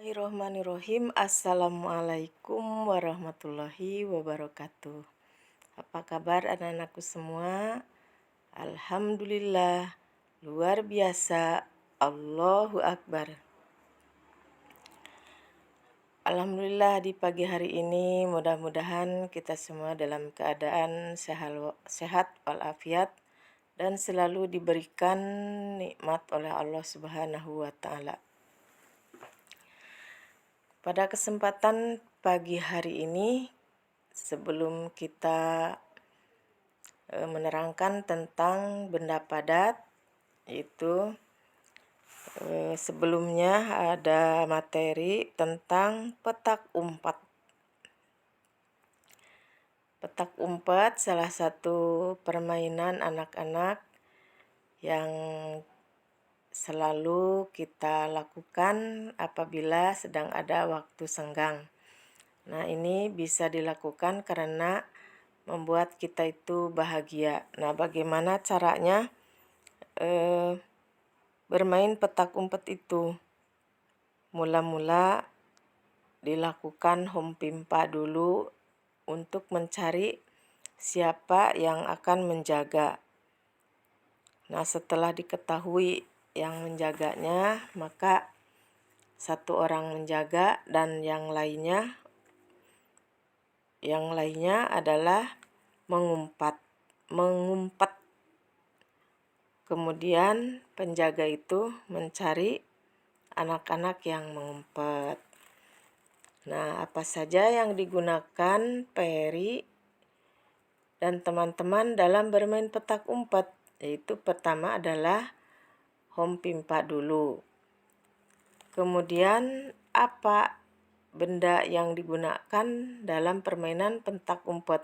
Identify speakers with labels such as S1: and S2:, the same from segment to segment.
S1: Bismillahirrohmanirrohim. Assalamualaikum warahmatullahi wabarakatuh. Apa kabar anak-anakku semua? Alhamdulillah, luar biasa. Allahu Akbar. Alhamdulillah di pagi hari ini mudah-mudahan kita semua dalam keadaan sehat walafiat dan selalu diberikan nikmat oleh Allah Subhanahu wa Ta'ala. Pada kesempatan pagi hari ini, sebelum kita menerangkan tentang benda padat, itu sebelumnya ada materi tentang petak umpat. Petak umpat salah satu permainan anak-anak yang selalu kita lakukan apabila sedang ada waktu senggang. Nah, ini bisa dilakukan karena membuat kita itu bahagia. Nah, bagaimana caranya bermain petak umpet itu? Mula-mula dilakukan home pimpa dulu untuk mencari siapa yang akan menjaga. Nah, setelah diketahui yang menjaganya, maka satu orang menjaga dan yang lainnya adalah mengumpat. Kemudian penjaga itu mencari anak-anak yang mengumpat. Nah, apa saja yang digunakan Peri dan teman-teman dalam bermain petak umpet? Yaitu pertama adalah home pimpa dulu. Kemudian apa benda yang digunakan dalam permainan petak umpet?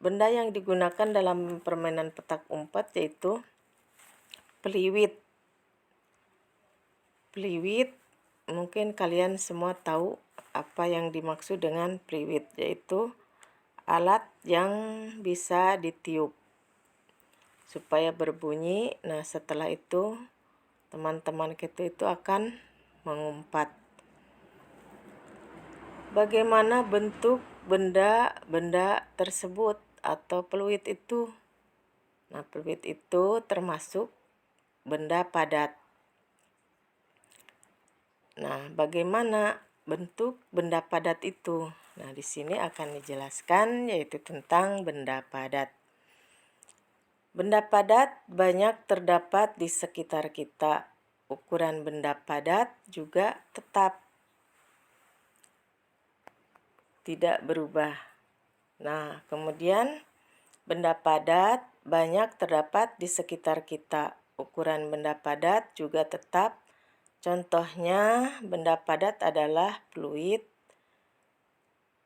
S1: Benda yang digunakan dalam permainan petak umpet yaitu peliwit. Peliwit, mungkin kalian semua tahu apa yang dimaksud dengan peliwit, yaitu alat yang bisa ditiup supaya berbunyi. Nah, setelah itu teman-teman kita itu akan mengumpat. Bagaimana bentuk benda-benda tersebut atau peluit itu? Nah, peluit itu termasuk benda padat. Nah, bagaimana bentuk benda padat itu? Nah, di sini akan dijelaskan yaitu tentang benda padat. Benda padat banyak terdapat di sekitar kita. Ukuran benda padat juga tetap tidak berubah. Nah, kemudian benda padat banyak terdapat di sekitar kita. Ukuran benda padat juga tetap. Contohnya, benda padat adalah fluid.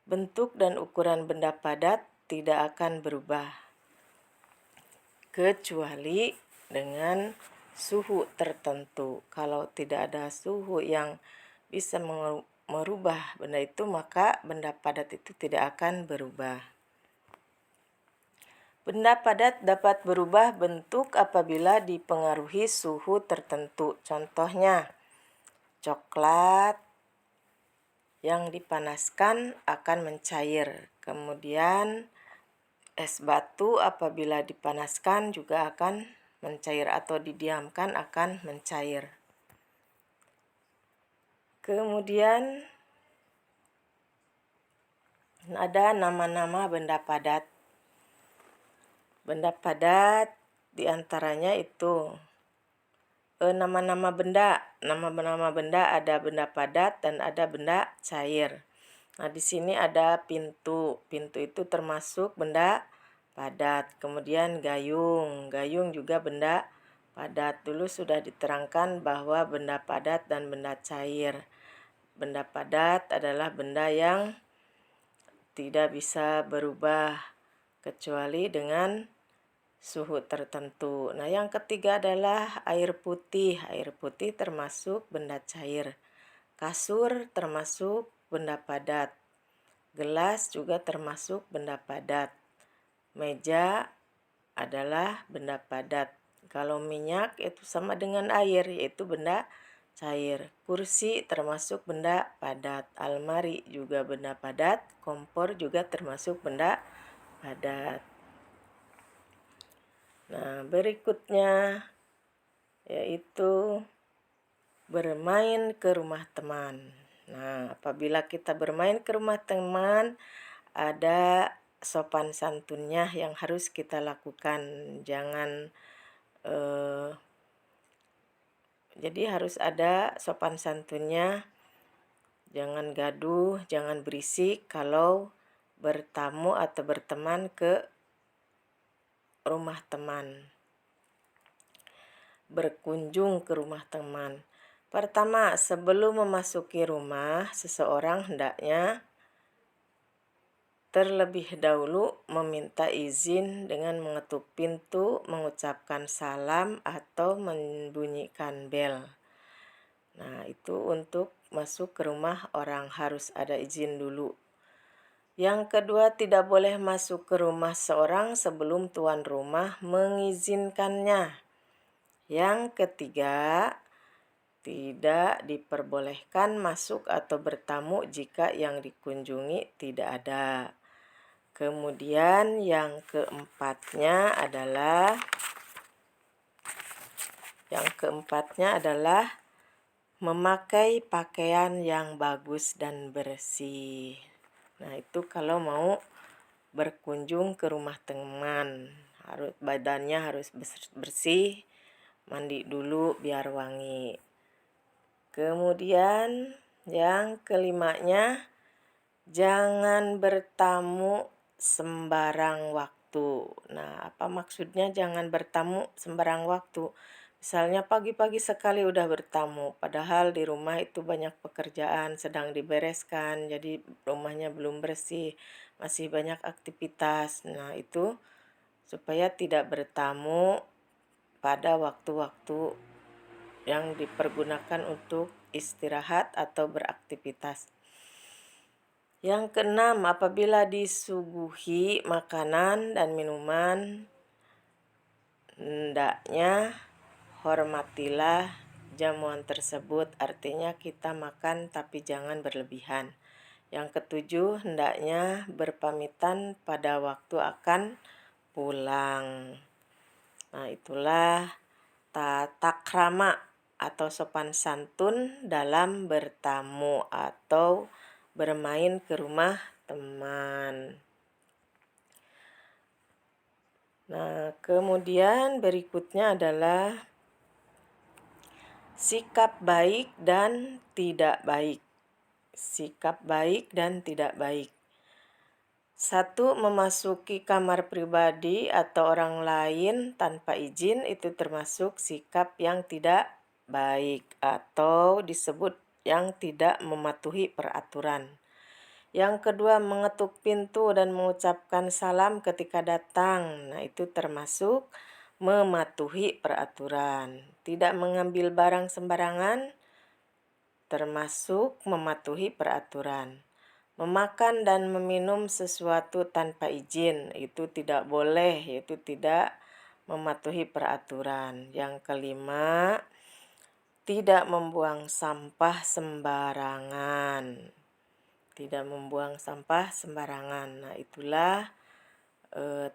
S1: Bentuk dan ukuran benda padat tidak akan berubah, kecuali dengan suhu tertentu. Kalau tidak ada suhu yang bisa merubah benda itu, maka benda padat itu tidak akan berubah. Benda padat dapat berubah bentuk apabila dipengaruhi suhu tertentu. Contohnya, coklat yang dipanaskan akan mencair. Kemudian es batu apabila dipanaskan juga akan mencair atau didiamkan akan mencair. Kemudian ada nama-nama benda padat. Benda padat diantaranya itu nama-nama benda. Nama-nama benda ada benda padat dan ada benda cair. Nah, di sini ada pintu. Pintu itu termasuk benda padat. Kemudian gayung. Gayung juga benda padat. Dulu sudah diterangkan bahwa benda padat dan benda cair. Benda padat adalah benda yang tidak bisa berubah kecuali dengan suhu tertentu. Nah, yang ketiga adalah air putih. Air putih termasuk benda cair. Kasur termasuk benda padat. Gelas juga termasuk benda padat. Meja adalah benda padat. Kalau minyak itu sama dengan air, yaitu benda cair. Kursi termasuk benda padat, almari juga benda padat, kompor juga termasuk benda padat. Nah, berikutnya yaitu bermain ke rumah teman. Nah, apabila kita bermain ke rumah teman, ada sopan santunnya yang harus kita lakukan. Jadi harus ada sopan santunnya. Jangan gaduh, jangan berisik kalau bertamu atau berteman ke rumah teman. Berkunjung ke rumah teman. Pertama, sebelum memasuki rumah, seseorang hendaknya terlebih dahulu meminta izin dengan mengetuk pintu, mengucapkan salam, atau membunyikan bel. Nah, itu untuk masuk ke rumah orang harus ada izin dulu. Yang kedua, tidak boleh masuk ke rumah seorang sebelum tuan rumah mengizinkannya. Yang ketiga, tidak diperbolehkan masuk atau bertamu jika yang dikunjungi tidak ada. Kemudian yang keempatnya adalah memakai pakaian yang bagus dan bersih. Nah, itu kalau mau berkunjung ke rumah teman, badannya harus bersih, mandi dulu biar wangi. Kemudian yang kelimanya, jangan bertamu sembarang waktu. Nah, apa maksudnya jangan bertamu sembarang waktu? Misalnya pagi-pagi sekali udah bertamu, padahal di rumah itu banyak pekerjaan sedang dibereskan, jadi rumahnya belum bersih, masih banyak aktivitas. Nah, itu supaya tidak bertamu pada waktu-waktu yang dipergunakan untuk istirahat atau beraktivitas. Yang keenam, apabila disuguhi makanan dan minuman, hendaknya hormatilah jamuan tersebut, artinya kita makan tapi jangan berlebihan. Yang ketujuh, hendaknya berpamitan pada waktu akan pulang. Nah, itulah tata krama atau sopan santun dalam bertamu atau bermain ke rumah teman. Nah, kemudian berikutnya adalah sikap baik dan tidak baik. Sikap baik dan tidak baik. 1. Memasuki kamar pribadi atau orang lain tanpa izin itu termasuk sikap yang tidak baik atau disebut yang tidak mematuhi peraturan. Yang kedua, mengetuk pintu dan mengucapkan salam ketika datang. Nah, itu termasuk mematuhi peraturan. Tidak mengambil barang sembarangan termasuk mematuhi peraturan. Memakan dan meminum sesuatu tanpa izin itu tidak boleh, yaitu tidak mematuhi peraturan. Yang kelima, tidak membuang sampah sembarangan. Tidak membuang sampah sembarangan. Nah, itulah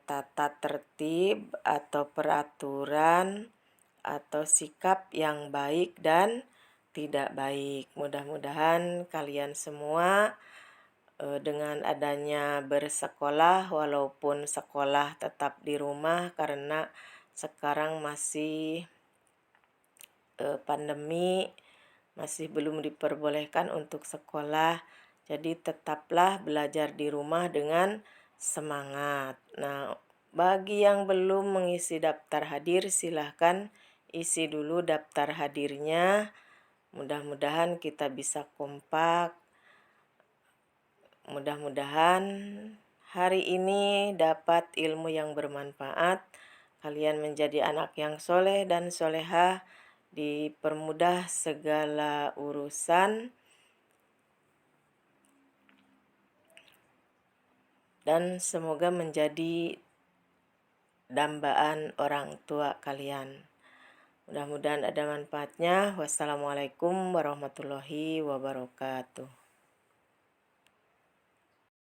S1: tata tertib atau peraturan atau sikap yang baik dan tidak baik. Mudah-mudahan kalian semua dengan adanya bersekolah, walaupun sekolah tetap di rumah karena sekarang masih pandemi, masih belum diperbolehkan untuk sekolah. Jadi tetaplah belajar di rumah dengan semangat. Nah, bagi yang belum mengisi daftar hadir, silahkan isi dulu daftar hadirnya. Mudah-mudahan kita bisa kompak. Mudah-mudahan hari ini dapat ilmu yang bermanfaat. Kalian menjadi anak yang soleh dan solehah, dipermudah segala urusan, dan semoga menjadi dambaan orang tua kalian. Mudah-mudahan ada manfaatnya. Wassalamualaikum warahmatullahi wabarakatuh.